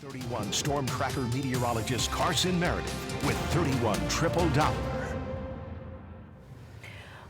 31 Storm Tracker meteorologist Carson Meredith with 31 Triple Dollar.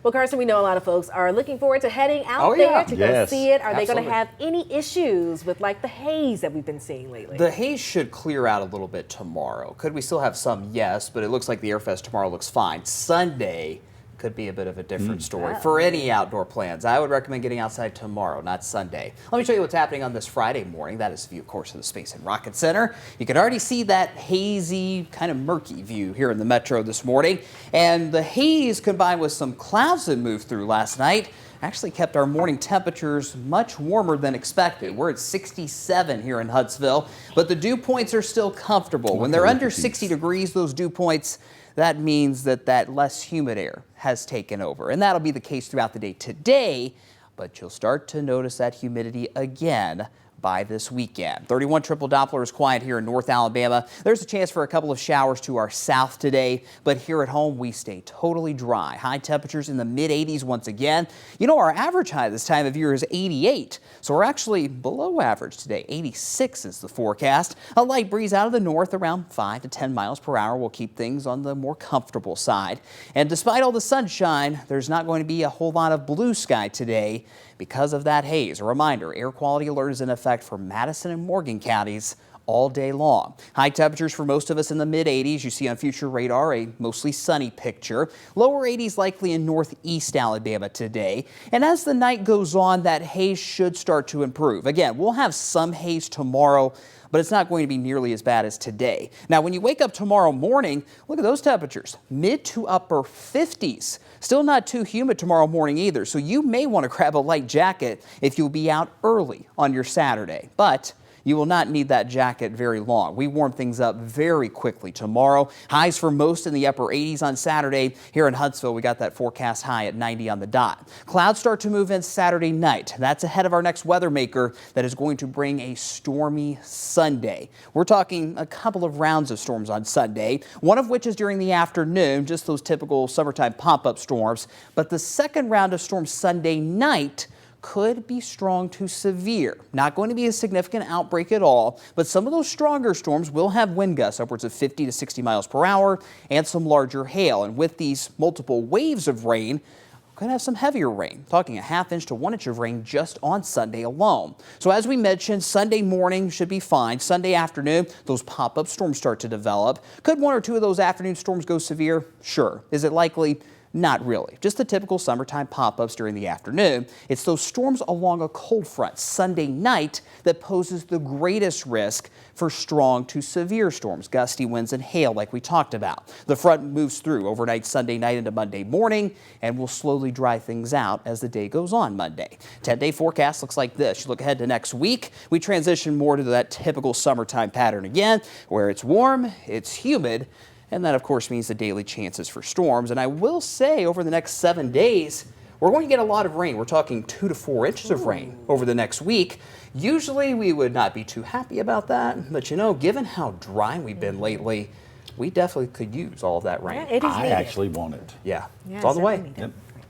Well, Carson, we know a lot of folks are looking forward to heading out there to go see it. Are they going to have any issues with like the haze that we've been seeing lately? The haze should clear out a little bit tomorrow. Could we still have some? Yes, but it looks like the Airfest tomorrow looks fine. Sunday could be a bit of a different story. For any outdoor plans, I would recommend getting outside tomorrow, not Sunday. Let me show you what's happening on this Friday morning. That is a view, of course, of the Space and Rocket Center. You can already see that hazy, kind of murky view here in the metro this morning. And the haze combined with some clouds that moved through last night actually kept our morning temperatures much warmer than expected. We're at 67 here in Huntsville, but the dew points are still comfortable. When they're under 60 degrees, those dew points, that means that less humid air has taken over. And that'll be the case throughout the day today, but you'll start to notice that humidity again by this weekend. 31 Triple Doppler is quiet here in North Alabama. There's a chance for a couple of showers to our south today, but here at home we stay totally dry. High temperatures in the mid-80s once again. You know, our average high this time of year is 88, so we're actually below average today. 86 is the forecast. A light breeze out of the north around 5 to 10 miles per hour will keep things on the more comfortable side. And despite all the sunshine, there's not going to be a whole lot of blue sky today because of that haze. A reminder, air quality alert is in effect for Madison and Morgan counties all day long. High temperatures for most of us in the mid-80s. You see on future radar a mostly sunny picture. Lower 80s likely in northeast Alabama today. And as the night goes on, that haze should start to improve. Again, we'll have some haze tomorrow, but it's not going to be nearly as bad as today. Now, when you wake up tomorrow morning, look at those temperatures, mid to upper 50s. Still not too humid tomorrow morning either, so you may want to grab a light jacket if you'll be out early on your Saturday. But you will not need that jacket very long. We warm things up very quickly tomorrow. Highs for most in the upper 80s on Saturday. Here in Huntsville, we got that forecast high at 90 on the dot. Clouds start to move in Saturday night. That's ahead of our next weather maker that is going to bring a stormy Sunday. We're talking a couple of rounds of storms on Sunday, one of which is during the afternoon, just those typical summertime pop-up storms. But the second round of storms Sunday night could be strong to severe. Not going to be a significant outbreak at all, but some of those stronger storms will have wind gusts upwards of 50 to 60 miles per hour and some larger hail. And with these multiple waves of rain, we're going to have some heavier rain, talking a ½ inch to 1 inch of rain just on Sunday alone. So as we mentioned, Sunday morning should be fine. Sunday afternoon, those pop-up storms start to develop. Could one or two of those afternoon storms go severe? Sure. Is it likely? Not really. Just the typical summertime pop-ups during the afternoon. It's those storms along a cold front Sunday night that poses the greatest risk for strong to severe storms, gusty winds and hail like we talked about. The front moves through overnight Sunday night into Monday morning and will slowly dry things out as the day goes on Monday. 10-day forecast looks like this. You look ahead to next week, we transition more to that typical summertime pattern again, where it's warm, it's humid, and that, of course, means the daily chances for storms. And I will say over the next 7 days, we're going to get a lot of rain. We're talking 2 to 4 inches of rain over the next week. Usually we would not be too happy about that. But, you know, given how dry we've been lately, we definitely could use all of that rain. Yeah, it is I needed. actually want it. Yeah, it's on the way.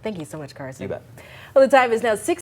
Thank you so much, Carson. You bet. Well, the time is now 6.